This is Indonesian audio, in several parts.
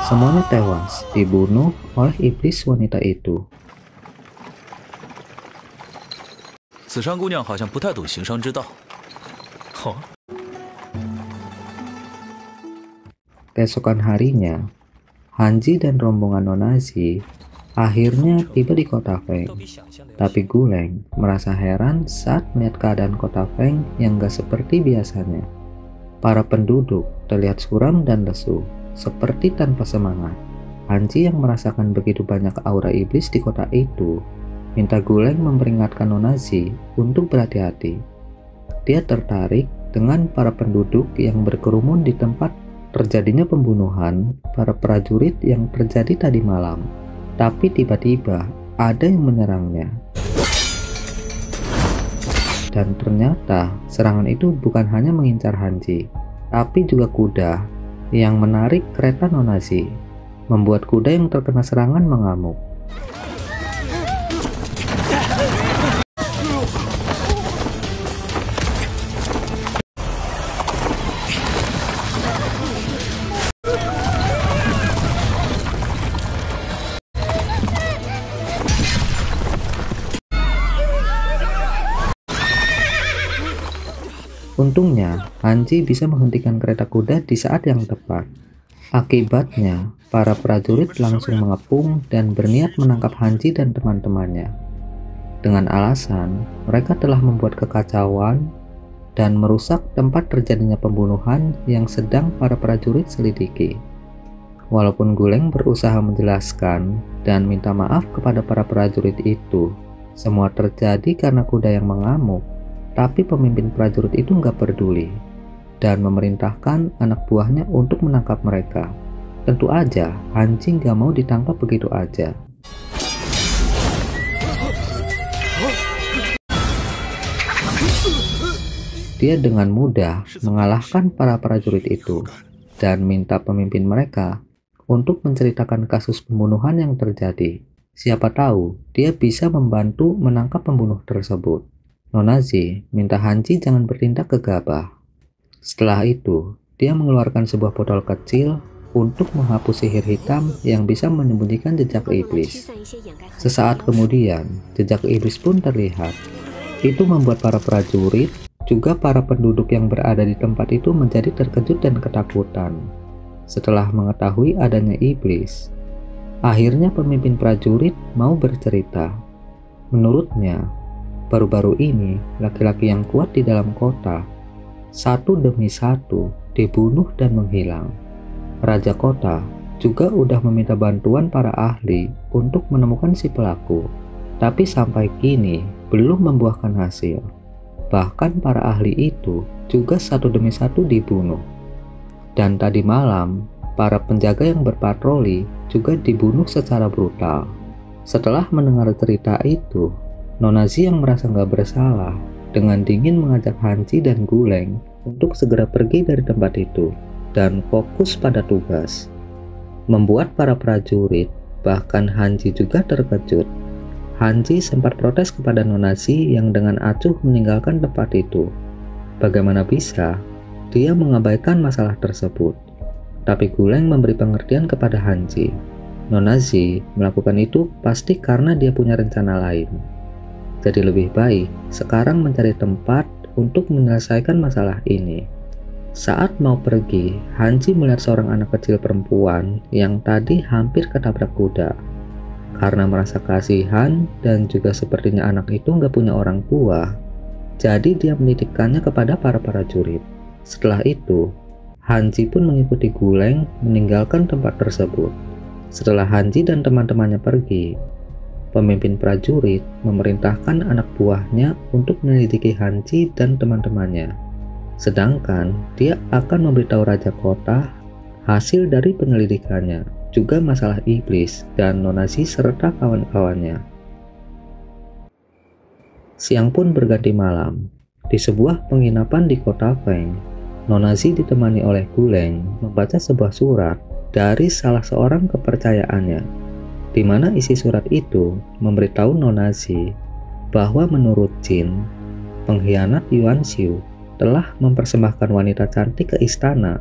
Semuanya tewas dibunuh oleh iblis wanita itu. 紫杉姑娘好像不太懂行商之道。哦。 Keesokan harinya, Hanji dan rombongan Nonazi akhirnya tiba di kota Feng. Tapi Guleng merasa heran saat melihat keadaan kota Feng yang gak seperti biasanya. Para penduduk terlihat suram dan lesu, seperti tanpa semangat. Hanji yang merasakan begitu banyak aura iblis di kota itu, minta Guleng memperingatkan Nonazi untuk berhati-hati. Dia tertarik dengan para penduduk yang berkerumun di tempat terjadinya pembunuhan para prajurit yang terjadi tadi malam. Tapi tiba-tiba ada yang menyerangnya. Dan ternyata serangan itu bukan hanya mengincar Hanji, tapi juga kuda yang menarik kereta Nonazi, membuat kuda yang terkena serangan mengamuk. Untungnya, Hanji bisa menghentikan kereta kuda di saat yang tepat. Akibatnya, para prajurit langsung mengepung dan berniat menangkap Hanji dan teman-temannya. Dengan alasan, mereka telah membuat kekacauan dan merusak tempat terjadinya pembunuhan yang sedang para prajurit selidiki. Walaupun Guleng berusaha menjelaskan dan minta maaf kepada para prajurit itu, semua terjadi karena kuda yang mengamuk. Tapi pemimpin prajurit itu nggak peduli dan memerintahkan anak buahnya untuk menangkap mereka. Tentu aja Hanji nggak mau ditangkap begitu aja. Dia dengan mudah mengalahkan para prajurit itu dan minta pemimpin mereka untuk menceritakan kasus pembunuhan yang terjadi. Siapa tahu dia bisa membantu menangkap pembunuh tersebut. Nonazi minta Hanji jangan bertindak gegabah. Setelah itu, dia mengeluarkan sebuah botol kecil untuk menghapus sihir hitam yang bisa menyembunyikan jejak iblis. Sesaat kemudian, jejak iblis pun terlihat. Itu membuat para prajurit, juga para penduduk yang berada di tempat itu menjadi terkejut dan ketakutan. Setelah mengetahui adanya iblis, akhirnya pemimpin prajurit mau bercerita. Menurutnya, baru-baru ini, laki-laki yang kuat di dalam kota, satu demi satu, dibunuh dan menghilang. Raja kota juga udah meminta bantuan para ahli untuk menemukan si pelaku. Tapi sampai kini, belum membuahkan hasil. Bahkan para ahli itu juga satu demi satu dibunuh. Dan tadi malam, para penjaga yang berpatroli juga dibunuh secara brutal. Setelah mendengar cerita itu, Nonazi yang merasa nggak bersalah dengan dingin mengajak Hanji dan Guleng untuk segera pergi dari tempat itu dan fokus pada tugas. Membuat para prajurit, bahkan Hanji juga terkejut. Hanji sempat protes kepada Nonazi yang dengan acuh meninggalkan tempat itu. Bagaimana bisa dia mengabaikan masalah tersebut? Tapi Guleng memberi pengertian kepada Hanji. Nonazi melakukan itu pasti karena dia punya rencana lain. Jadi lebih baik sekarang mencari tempat untuk menyelesaikan masalah ini. Saat mau pergi, Hanji melihat seorang anak kecil perempuan yang tadi hampir ketabrak kuda. Karena merasa kasihan dan juga sepertinya anak itu nggak punya orang tua, jadi dia menitipkannya kepada para prajurit. Setelah itu, Hanji pun mengikuti Guleng meninggalkan tempat tersebut. Setelah Hanji dan teman-temannya pergi, pemimpin prajurit memerintahkan anak buahnya untuk menyelidiki Hanji dan teman-temannya. Sedangkan dia akan memberitahu raja kota hasil dari penyelidikannya, juga masalah iblis dan Nonazi serta kawan-kawannya. Siang pun berganti malam. Di sebuah penginapan di kota Feng, Nonazi ditemani oleh Guleng membaca sebuah surat dari salah seorang kepercayaannya. di mana isi surat itu memberitahu Nonazi bahwa menurut Jin, pengkhianat Yuan Xiu telah mempersembahkan wanita cantik ke istana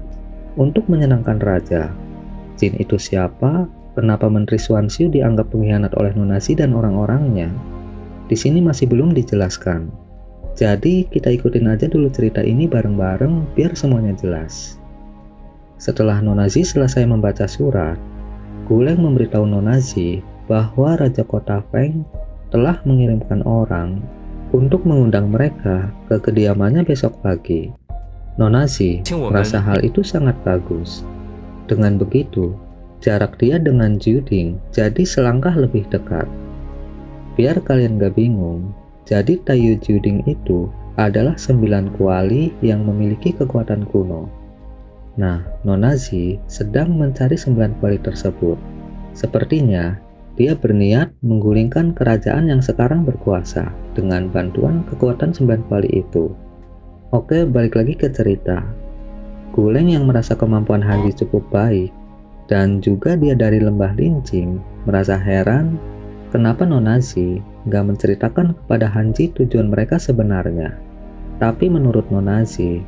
untuk menyenangkan raja. Jin itu siapa? Kenapa Menteri Xuan Xiu dianggap pengkhianat oleh Nonazi dan orang-orangnya? Di sini masih belum dijelaskan. Jadi kita ikutin aja dulu cerita ini bareng-bareng biar semuanya jelas. Setelah Nonazi selesai membaca surat, Guleng memberitahu Nonazi bahwa Raja Kota Feng telah mengirimkan orang untuk mengundang mereka ke kediamannya besok pagi. Nonazi merasa hal itu sangat bagus. Dengan begitu, jarak dia dengan Juding jadi selangkah lebih dekat. Biar kalian gak bingung, jadi Taiyu Juding itu adalah 9 kuali yang memiliki kekuatan kuno. Nah, Nonazi sedang mencari 9 kuali tersebut. Sepertinya, dia berniat menggulingkan kerajaan yang sekarang berkuasa dengan bantuan kekuatan 9 kuali itu. Oke, balik lagi ke cerita. Guleng yang merasa kemampuan Hanji cukup baik, dan juga dia dari lembah Lincing, merasa heran kenapa Nonazi nggak menceritakan kepada Hanji tujuan mereka sebenarnya. Tapi menurut Nonazi,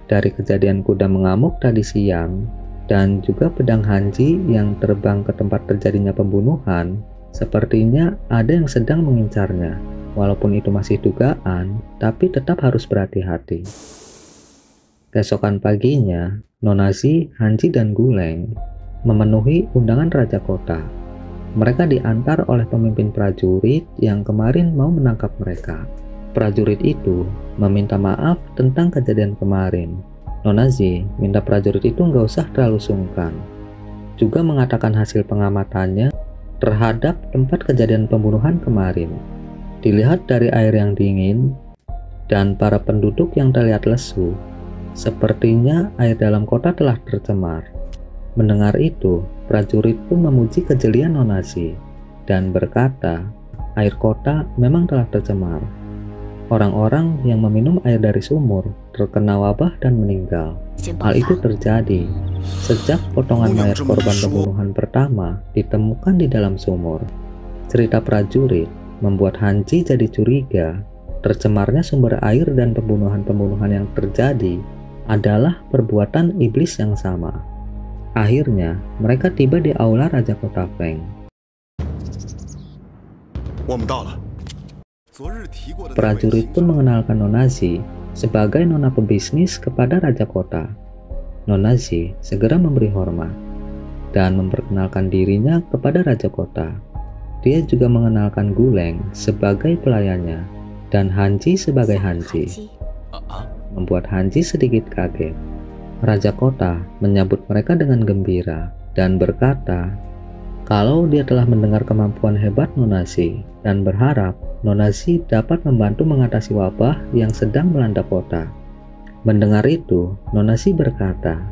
dari kejadian kuda mengamuk tadi siang dan juga pedang Hanji yang terbang ke tempat terjadinya pembunuhan, sepertinya ada yang sedang mengincarnya. Walaupun itu masih dugaan, tapi tetap harus berhati-hati. Keesokan paginya, Nonazi, Hanji, dan Guleng memenuhi undangan Raja Kota. Mereka diantar oleh pemimpin prajurit yang kemarin mau menangkap mereka. Prajurit itu meminta maaf tentang kejadian kemarin. Nonazi minta prajurit itu nggak usah terlalu sungkan. Juga mengatakan hasil pengamatannya terhadap tempat kejadian pembunuhan kemarin. Dilihat dari air yang dingin dan para penduduk yang terlihat lesu, sepertinya air dalam kota telah tercemar. Mendengar itu, prajurit pun memuji kejelian Nonazi dan berkata, air kota memang telah tercemar. Orang-orang yang meminum air dari sumur terkena wabah dan meninggal. Hal itu terjadi sejak potongan mayat korban pembunuhan pertama ditemukan di dalam sumur. Cerita prajurit membuat Hanji jadi curiga tercemarnya sumber air dan pembunuhan-pembunuhan yang terjadi adalah perbuatan iblis yang sama. Akhirnya, mereka tiba di aula Raja Kota Feng. Prajurit pun mengenalkan Nonazi sebagai nona pebisnis kepada Raja Kota. Nonazi segera memberi hormat dan memperkenalkan dirinya kepada Raja Kota. Dia juga mengenalkan Guleng sebagai pelayannya dan Hanji sebagai Hanji. Membuat Hanji sedikit kaget. Raja Kota menyambut mereka dengan gembira dan berkata kalau dia telah mendengar kemampuan hebat Nonazi dan berharap Nonazi dapat membantu mengatasi wabah yang sedang melanda kota. Mendengar itu, Nonazi berkata,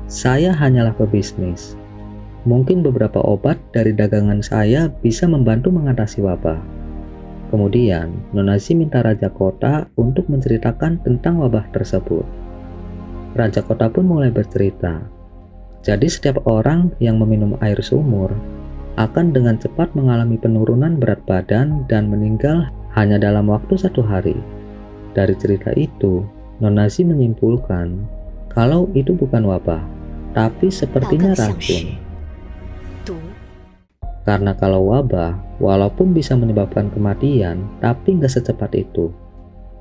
saya hanyalah pebisnis. Mungkin beberapa obat dari dagangan saya bisa membantu mengatasi wabah. Kemudian, Nonazi minta Raja Kota untuk menceritakan tentang wabah tersebut. Raja Kota pun mulai bercerita. Jadi setiap orang yang meminum air sumur akan dengan cepat mengalami penurunan berat badan dan meninggal hanya dalam waktu 1 hari. Dari cerita itu, Nonazi menyimpulkan kalau itu bukan wabah, tapi sepertinya racun. Karena kalau wabah, walaupun bisa menyebabkan kematian, tapi nggak secepat itu.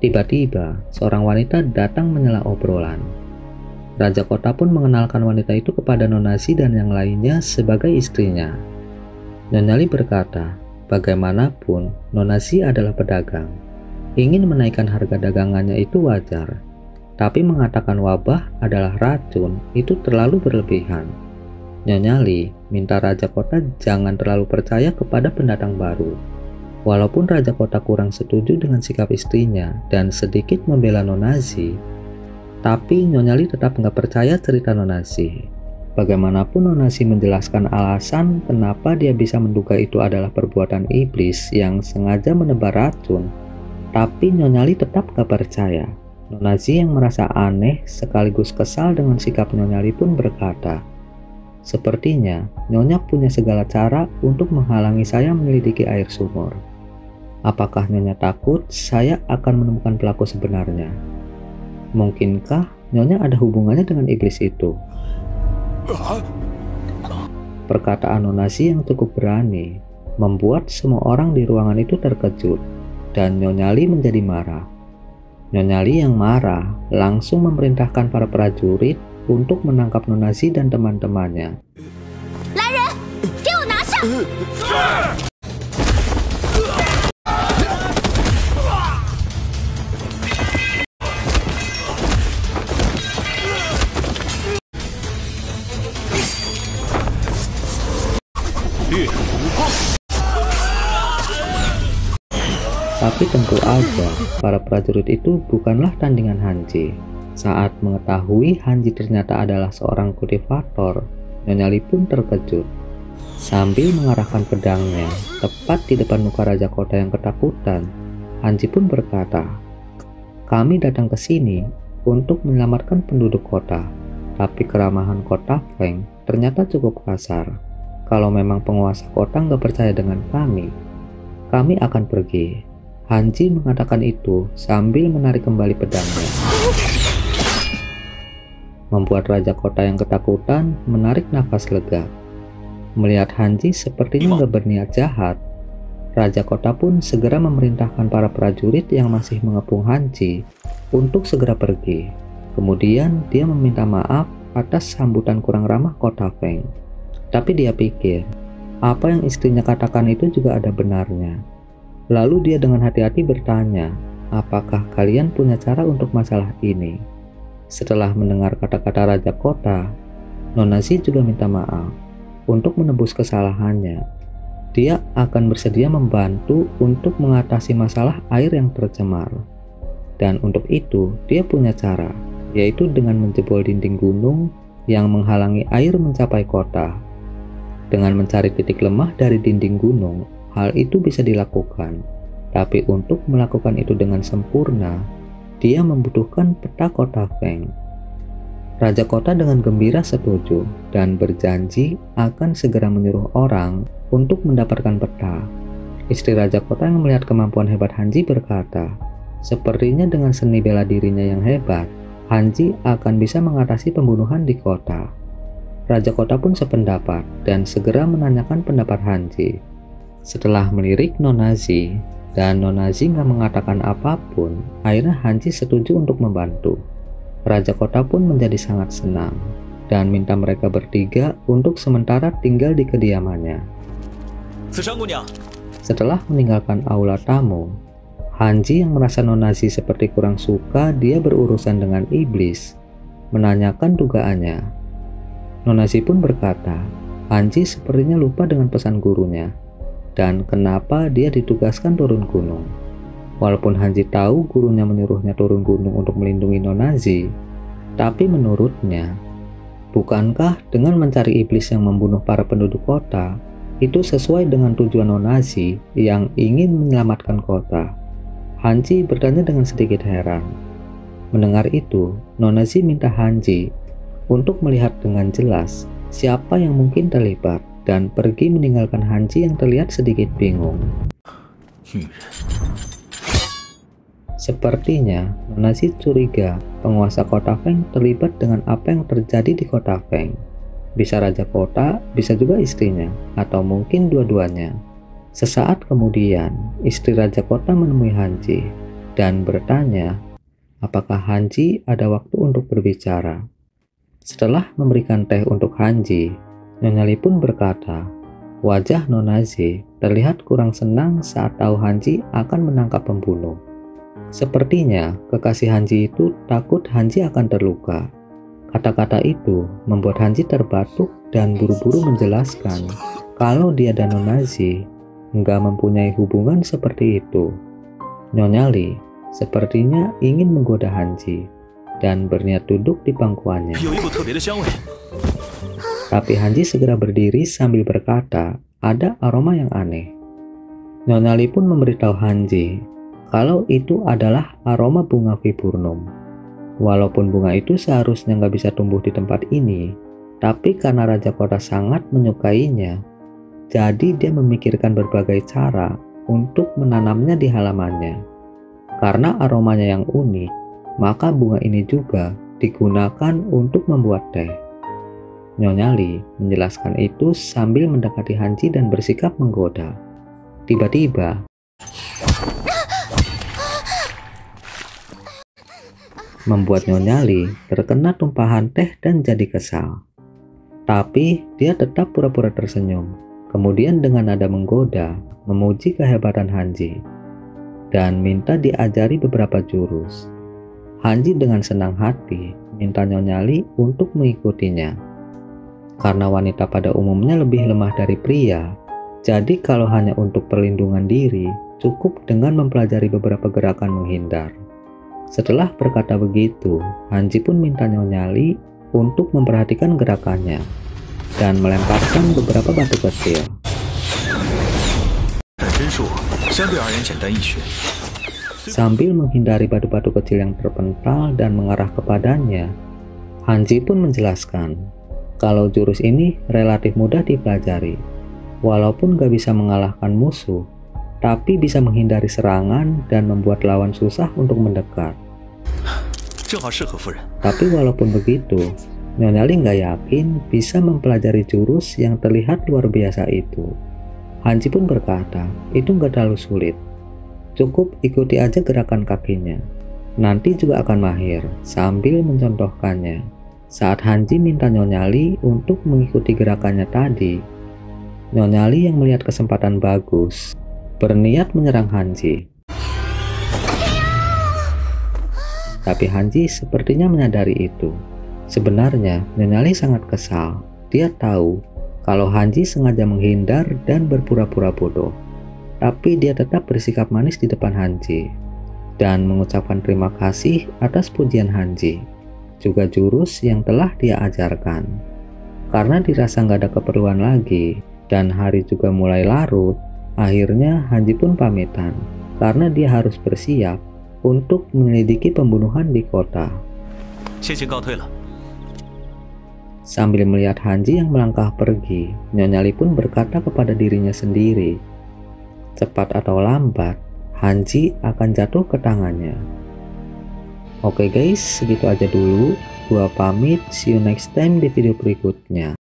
Tiba-tiba, seorang wanita datang menyela obrolan. Raja Kota pun mengenalkan wanita itu kepada Nonazi dan yang lainnya sebagai istrinya. Nyonya Li berkata, bagaimanapun Nonazi adalah pedagang. Ingin menaikkan harga dagangannya itu wajar. Tapi mengatakan wabah adalah racun itu terlalu berlebihan. Nyonya Li minta Raja Kota jangan terlalu percaya kepada pendatang baru. Walaupun Raja Kota kurang setuju dengan sikap istrinya dan sedikit membela Nonazi, tapi Nyonya Li tetap nggak percaya cerita Nonazi. Bagaimanapun Nonazi menjelaskan alasan kenapa dia bisa menduga itu adalah perbuatan iblis yang sengaja menebar racun, tapi Nyonya Li tetap nggak percaya. Nonazi yang merasa aneh sekaligus kesal dengan sikap Nyonya Li pun berkata, Sepertinya Nyonya punya segala cara untuk menghalangi saya menyelidiki air sumur. Apakah Nyonya takut saya akan menemukan pelaku sebenarnya? Mungkinkah Nyonya ada hubungannya dengan iblis itu? Perkataan Nonasi yang cukup berani membuat semua orang di ruangan itu terkejut, dan Nyonya Li menjadi marah. Nyonya Li yang marah langsung memerintahkan para prajurit untuk menangkap Nonasi dan teman-temannya. Tapi tentu aja, para prajurit itu bukanlah tandingan Hanji. Saat mengetahui Hanji ternyata adalah seorang kultivator, Nyonya Li pun terkejut. Sambil mengarahkan pedangnya tepat di depan muka Raja Kota yang ketakutan, Hanji pun berkata, "Kami datang ke sini untuk menyelamatkan penduduk kota, tapi keramahan kota Feng ternyata cukup kasar. Kalau memang penguasa kota nggak percaya dengan kami akan pergi." Hanji mengatakan itu sambil menarik kembali pedangnya, membuat Raja Kota yang ketakutan menarik nafas lega. Melihat Hanji sepertinya nggak berniat jahat, Raja Kota pun segera memerintahkan para prajurit yang masih mengepung Hanji untuk segera pergi. Kemudian dia meminta maaf atas sambutan kurang ramah kota Feng. Tapi dia pikir, apa yang istrinya katakan itu juga ada benarnya. Lalu dia dengan hati-hati bertanya, apakah kalian punya cara untuk masalah ini? Setelah mendengar kata-kata Raja Kota, Nonasi juga minta maaf untuk menebus kesalahannya. Dia akan bersedia membantu untuk mengatasi masalah air yang tercemar. Dan untuk itu, dia punya cara, yaitu dengan menjebol dinding gunung yang menghalangi air mencapai kota. Dengan mencari titik lemah dari dinding gunung, hal itu bisa dilakukan, tapi untuk melakukan itu dengan sempurna, dia membutuhkan peta kota Feng. Raja Kota dengan gembira setuju dan berjanji akan segera menyuruh orang untuk mendapatkan peta. Istri Raja Kota yang melihat kemampuan hebat Hanji berkata, sepertinya dengan seni bela dirinya yang hebat, Hanji akan bisa mengatasi pembunuhan di kota. Raja Kota pun sependapat dan segera menanyakan pendapat Hanji. Setelah melirik Nonazi dan Nonazi nggak mengatakan apapun, akhirnya Hanji setuju untuk membantu. Raja Kota pun menjadi sangat senang dan minta mereka bertiga untuk sementara tinggal di kediamannya. Setelah meninggalkan aula tamu, Hanji yang merasa Nonazi seperti kurang suka dia berurusan dengan iblis, menanyakan dugaannya. Nonazi pun berkata, Hanji sepertinya lupa dengan pesan gurunya dan kenapa dia ditugaskan turun gunung. Walaupun Hanji tahu gurunya menyuruhnya turun gunung untuk melindungi Nonazi, tapi menurutnya, bukankah dengan mencari iblis yang membunuh para penduduk kota, itu sesuai dengan tujuan Nonazi yang ingin menyelamatkan kota? Hanji bertanya dengan sedikit heran. Mendengar itu, Nonazi minta Hanji untuk melihat dengan jelas siapa yang mungkin terlibat dan pergi meninggalkan Hanji yang terlihat sedikit bingung. Sepertinya Nonazi curiga penguasa kota Feng terlibat dengan apa yang terjadi di kota Feng. Bisa Raja Kota, bisa juga istrinya, atau mungkin dua-duanya. Sesaat kemudian, istri Raja Kota menemui Hanji dan bertanya, apakah Hanji ada waktu untuk berbicara. Setelah memberikan teh untuk Hanji, Nyonya Li pun berkata, wajah Nonazi terlihat kurang senang saat tahu Hanji akan menangkap pembunuh. Sepertinya kekasih Hanji itu takut Hanji akan terluka. Kata-kata itu membuat Hanji terbatuk dan buru-buru menjelaskan kalau dia dan Nonazi nggak mempunyai hubungan seperti itu. Nyonya Li sepertinya ingin menggoda Hanji dan berniat duduk di pangkuannya. Tapi Hanji segera berdiri sambil berkata, ada aroma yang aneh. Nyonya Li pun memberitahu Hanji kalau itu adalah aroma bunga viburnum. Walaupun bunga itu seharusnya nggak bisa tumbuh di tempat ini, Tapi karena Raja Kota sangat menyukainya, jadi dia memikirkan berbagai cara untuk menanamnya di halamannya. Karena aromanya yang unik, maka bunga ini juga digunakan untuk membuat teh. Nyonya Li menjelaskan itu sambil mendekati Hanji dan bersikap menggoda. Tiba-tiba, membuat Nyonya Li terkena tumpahan teh dan jadi kesal. Tapi dia tetap pura-pura tersenyum. Kemudian dengan nada menggoda, memuji kehebatan Hanji dan minta diajari beberapa jurus. Hanji dengan senang hati minta Nyonya Li untuk mengikutinya. Karena wanita pada umumnya lebih lemah dari pria, jadi kalau hanya untuk perlindungan diri, cukup dengan mempelajari beberapa gerakan menghindar. Setelah berkata begitu, Hanji pun minta Nyonya Li untuk memperhatikan gerakannya dan melemparkan beberapa batu kecil. Sambil menghindari batu-batu kecil yang terpental dan mengarah kepadanya, Hanji pun menjelaskan kalau jurus ini relatif mudah dipelajari. Walaupun gak bisa mengalahkan musuh, tapi bisa menghindari serangan dan membuat lawan susah untuk mendekat. Tapi walaupun begitu, Nyonya Li nggak yakin bisa mempelajari jurus yang terlihat luar biasa itu. Hanji pun berkata, itu nggak terlalu sulit. Cukup ikuti aja gerakan kakinya. Nanti juga akan mahir, sambil mencontohkannya. Saat Hanji minta Nyonya Li untuk mengikuti gerakannya tadi, Nyonya Li yang melihat kesempatan bagus, berniat menyerang Hanji. Tapi Hanji sepertinya menyadari itu. Sebenarnya Nyonya Li sangat kesal. Dia tahu kalau Hanji sengaja menghindar dan berpura-pura bodoh. Tapi dia tetap bersikap manis di depan Hanji dan mengucapkan terima kasih atas pujian Hanji, juga jurus yang telah dia ajarkan. Karena dirasa nggak ada keperluan lagi dan hari juga mulai larut, akhirnya Hanji pun pamitan karena dia harus bersiap untuk menyelidiki pembunuhan di kota. Sambil melihat Hanji yang melangkah pergi, Nyonya Li pun berkata kepada dirinya sendiri, cepat atau lambat, Hanji akan jatuh ke tangannya. Oke guys, segitu aja dulu. Gua pamit, see you next time di video berikutnya.